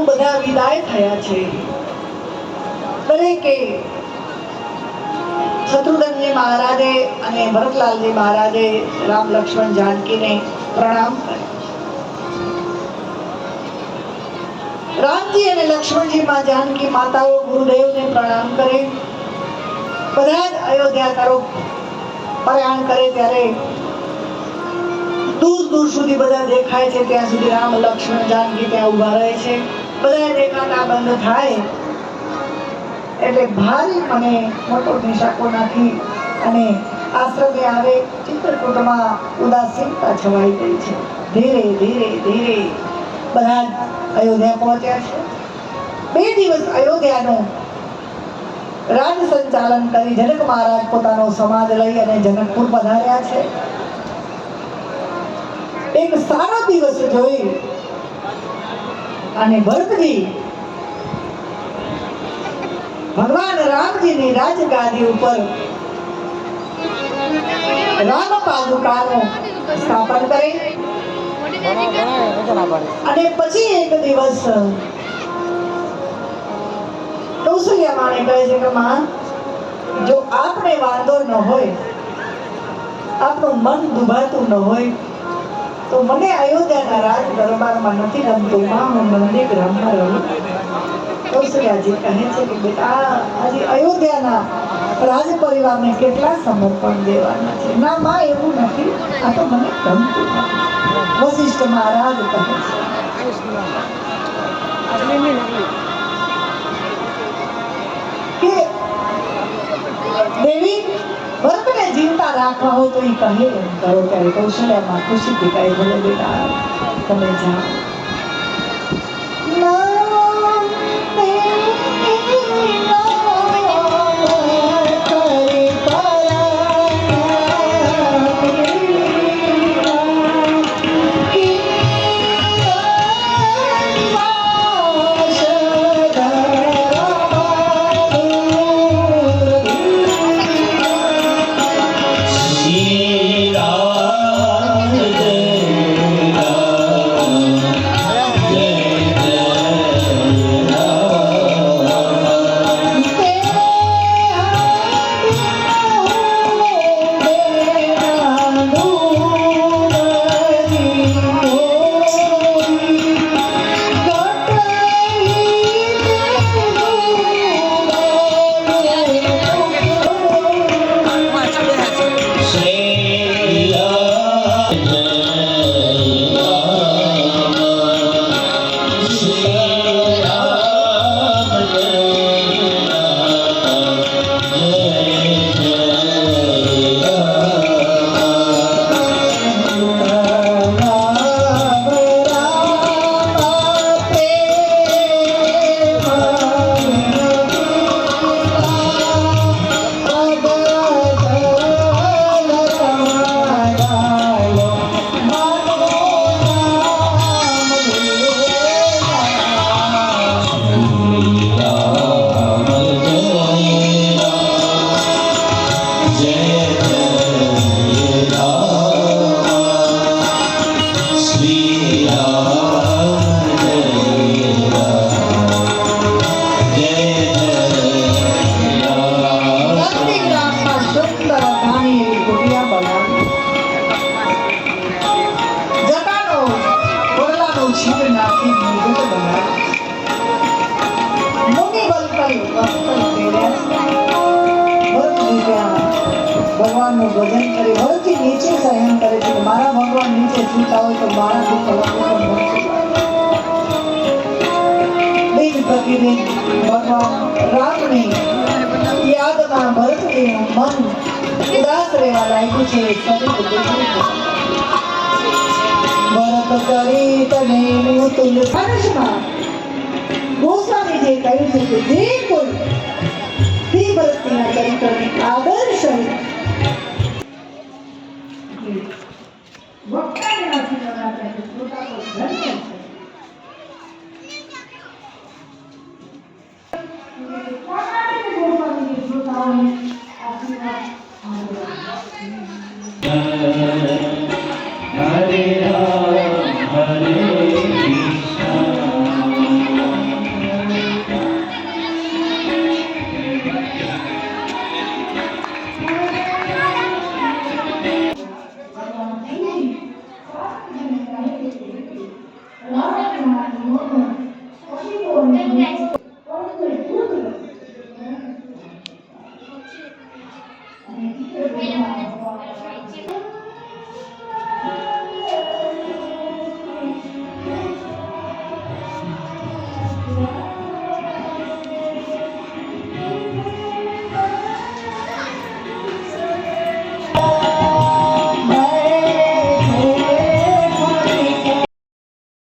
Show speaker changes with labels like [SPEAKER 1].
[SPEAKER 1] બધા વિદાય થયા છે. દરેકે શત્રુઘ્નજી મહારાજે અને ભરતલાલજી મહારાજે રામ લક્ષ્મણ જાનકીને પ્રણામ કર્યા. રામજી અને લક્ષ્મણજી માં જાનકી માતાઓ ગુરુદેવને પ્રણામ કરે. બધા જ અયોધ્યા તરફ પ્રયાણ કરે ત્યારે દૂર દૂર સુધી બધા દેખાય છે. ત્યાં સુધી રામ લક્ષ્મણ જાનકી ત્યાં ઉભા રહે છે. બધા દેખાતા બંધ થાય એટલે ભારી મને મોટો નિશાકો નાખી અને આશ્રમે આવે. ચિત્રકૂટમાં ઉદાસીનતા છવાઈ ગઈ છે. ધીરે ધીરે ધીરે બધા અયોધ્યા પહોંચ્યા છે. 2 દિવસ અયોધ્યાનું રાજ સંચાલન કરી જનક મહારાજ પોતાનો સમાજ લઈ અને જનકપુર પધાર્યા છે. એક સારો દિવસ જોઈ અને ભરતજી ભગવાન રામજીની રાજગાદી ઉપર રામ પાદુકાનું સ્થાપન કરે અને પછી એક દિવસ કૌશલ્યા માને કહે છે કે માં, જો આપને વાંધો ન હોય, આપનું મન દુભાતું ન હોય તો મને અયોધ્યાના રાજ દરબારમાં નથી ગમતું. માં, હું મંદિર ગ્રામમાં રહું. કૌશલ્યાજી કહે છે કે બેટા, આજે અયોધ્યાના રાજ પરિવારને કેટલા સમર્પણ દેવાના છે. ના માં, એવું નથી, આ તો મને ગમતું નથી. વશિષ્ઠ મહારાજ કહે છે કે દેવી, ભરતને જીવતા રાખવા હોય તો એ કહે એમ કરો. ત્યારે કૌશલ્યામાં ખુશીથી કહે, ભલે બેટા, તમે જાઓ. ભગવાનનું ભજન કરે. ભરતજી નીચે શયન કરે છે. મારા ભગવાન નીચે સૂતા હોય તો મારાથી દિન પ્રતિદિન ભગવાન રામની યાદમાં ભરતજીનું મન ઉદાસ રહેવા લાગ્યું છે. ભરત કરી તને તુલસીમાં ગોસ્વામીજીએ કહ્યું છે કે જે કોઈ શ્રી ભરતજીના ચરિત્રને આદર્શ વક્તાને આશીર્વાદ આપે છે. શ્રોતા તો ધન્ય છે. ગોસ્વામીજી શ્રોતાઓને આશીર્વાદ
[SPEAKER 2] Hare Ram, Hare Krishna.